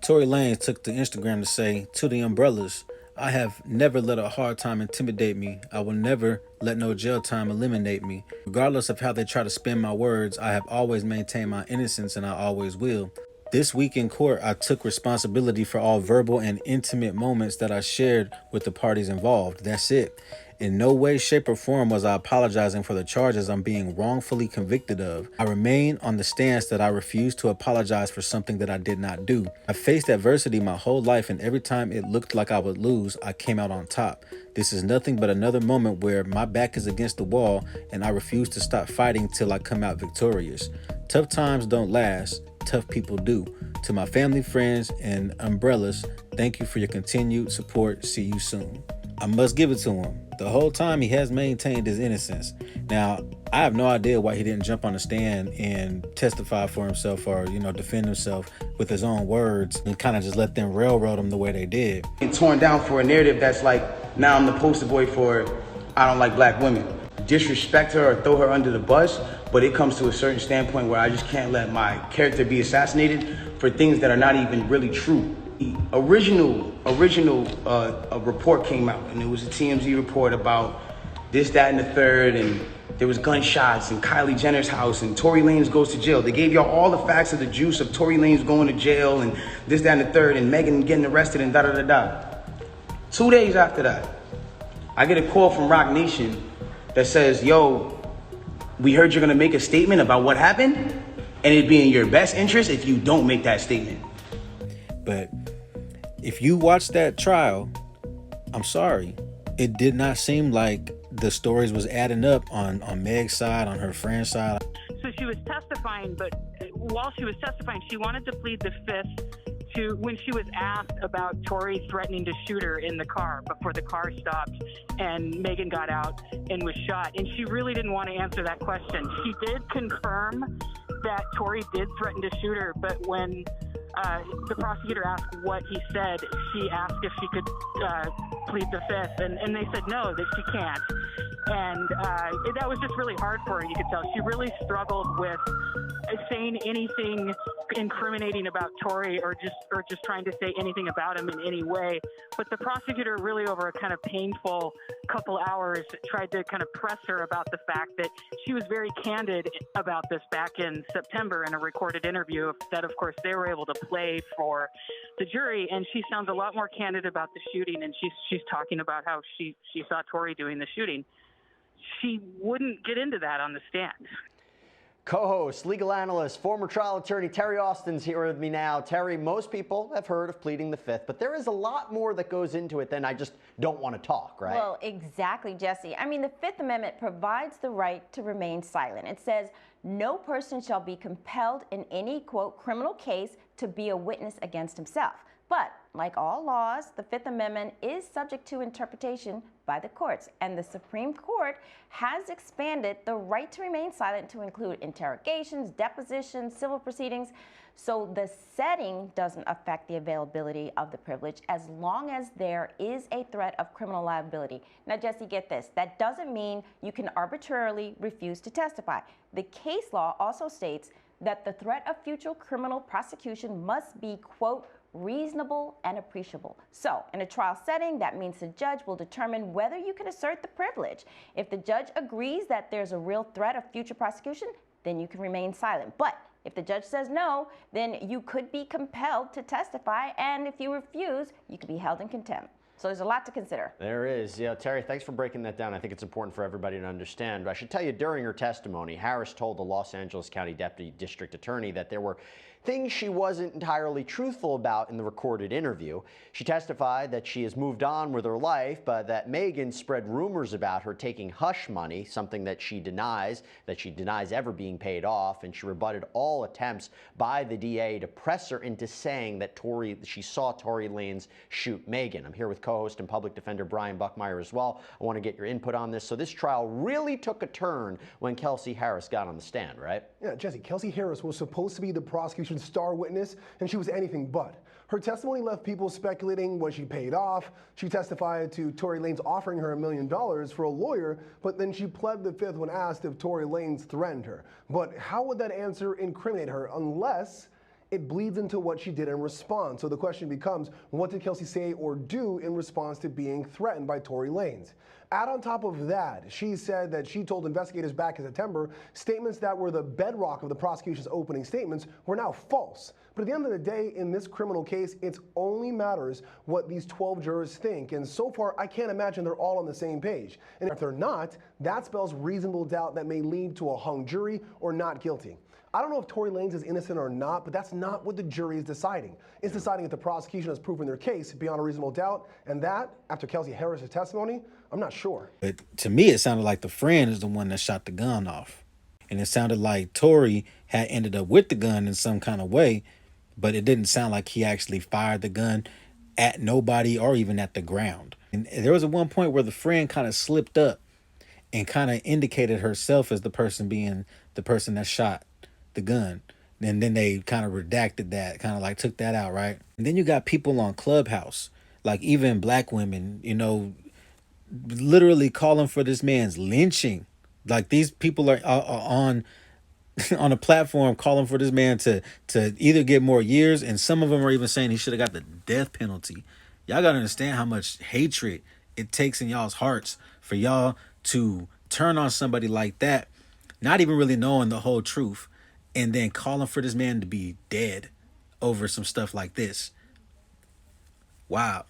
Tory Lanez took to Instagram to say, "To the umbrellas, I have never let a hard time intimidate me. I will never let no jail time eliminate me. Regardless of how they try to spin my words, I have always maintained my innocence and I always will. This week in court, I took responsibility for all verbal and intimate moments that I shared with the parties involved. That's it. In no way, shape, or form was I apologizing for the charges I'm being wrongfully convicted of. I remain on the stance that I refuse to apologize for something that I did not do. I faced adversity my whole life, and every time it looked like I would lose, I came out on top. This is nothing but another moment where my back is against the wall, and I refuse to stop fighting till I come out victorious. Tough times don't last, tough people do. To my family, friends, and umbrellas, thank you for your continued support. See you soon." I must give it to him. The whole time he has maintained his innocence. Now, I have no idea why he didn't jump on the stand and testify for himself or, defend himself with his own words and kind of just let them railroad him the way they did. And torn down for a narrative that's like, now I'm the poster boy for I don't like black women. Disrespect her or throw her under the bus, but it comes to a certain standpoint where I just can't let my character be assassinated for things that are not even really true. The original report came out, and it was a TMZ report about this, that, and the third, and there was gunshots in Kylie Jenner's house, and Tory Lanez goes to jail. They gave y'all all the facts of the juice of Tory Lanez going to jail, and this, that, and the third, and Megan getting arrested, and da-da-da-da. 2 days after that, I get a call from Rock Nation that says, "Yo, we heard you're gonna make a statement about what happened, and it'd be in your best interest if you don't make that statement." But if you watch that trial, I'm sorry, it did not seem like the stories was adding up on Meg's side, on her friend's side. So she was testifying, but while she was testifying, she wanted to plead the fifth to when she was asked about Tory threatening to shoot her in the car before the car stopped and Megan got out and was shot. And she really didn't want to answer that question. She did confirm that Tory did threaten to shoot her, but when the prosecutor asked what he said, she asked if she could plead the fifth, and they said no, that she can't. And that was just really hard for her, you could tell. She really struggled with saying anything incriminating about Tory or just trying to say anything about him in any way. But the prosecutor really over a kind of painful couple hours tried to kind of press her about the fact that she was very candid about this back in September in a recorded interview that, of course, they were able to play for the jury. And she sounds a lot more candid about the shooting, and she's talking about how she saw Tory doing the shooting. She wouldn't get into that on the stand. Co-host, legal analyst, former trial attorney Terry Austin's here with me now. Terry, most people have heard of pleading the fifth, but there is a lot more that goes into it than I just don't want to talk, right? Well, exactly, Jesse. I mean, the Fifth Amendment provides the right to remain silent. It says, no person shall be compelled in any, quote, criminal case to be a witness against himself. But like all laws, the Fifth Amendment is subject to interpretation by the courts, and the Supreme Court has expanded the right to remain silent to include interrogations, depositions, civil proceedings. So the setting doesn't affect the availability of the privilege as long as there is a threat of criminal liability. Now, Jesse, get this. That doesn't mean you can arbitrarily refuse to testify. The case law also states that the threat of future criminal prosecution must be, quote, reasonable and appreciable. So in a trial setting, that means the judge will determine whether you can assert the privilege. If the judge agrees that there's a real threat of future prosecution, then you can remain silent. But if the judge says no, then you could be compelled to testify, and if you refuse, you could be held in contempt. So there's a lot to consider. There is. Yeah, Terry, thanks for breaking that down. I think it's important for everybody to understand. But I should tell you, during her testimony, Harris told the Los Angeles County Deputy District Attorney that there were things she wasn't entirely truthful about in the recorded interview. She testified that she has moved on with her life, but that Megan spread rumors about her taking hush money, something that she denies ever being paid off, and she rebutted all attempts by the DA to press her into saying that she saw Tory Lanez shoot Megan. I'm here with co-host and public defender Brian Buckmeyer as well. I want to get your input on this. So this trial really took a turn when Kelsey Harris got on the stand, right? Yeah, Jesse, Kelsey Harris was supposed to be the prosecution's star witness, and she was anything but. Her testimony left people speculating what she paid off. She testified to Tory Lanez offering her $1 million for a lawyer, but then she pled the fifth when asked if Tory Lanez threatened her. But how would that answer incriminate her unless it bleeds into what she did in response. So the question becomes, what did Kelsey say or do in response to being threatened by Tory Lanez? Add on top of that, she said that she told investigators back in September statements that were the bedrock of the prosecution's opening statements were now false. But at the end of the day, in this criminal case, it only matters what these 12 jurors think. And so far, I can't imagine they're all on the same page. And if they're not, that spells reasonable doubt that may lead to a hung jury or not guilty. I don't know if Tory Lanez is innocent or not, but that's not what the jury is deciding. It's deciding if the prosecution has proven their case beyond a reasonable doubt, and that, after Kelsey Harris' testimony, I'm not sure. But to me, it sounded like the friend is the one that shot the gun off. And it sounded like Tory had ended up with the gun in some kind of way, but it didn't sound like he actually fired the gun at nobody or even at the ground. And there was at one point where the friend kind of slipped up and kind of indicated herself as the person being the person that shot the gun. And then they kind of redacted that, kind of like took that out, right? And then you got people on Clubhouse, like even black women, you know, literally calling for this man's lynching. Like these people are on on a platform calling for this man to either get more years, and some of them are even saying he should have got the death penalty. Y'all gotta understand how much hatred it takes in y'all's hearts for y'all to turn on somebody like that, not even really knowing the whole truth, and then calling for this man to be dead over some stuff like this. Wow.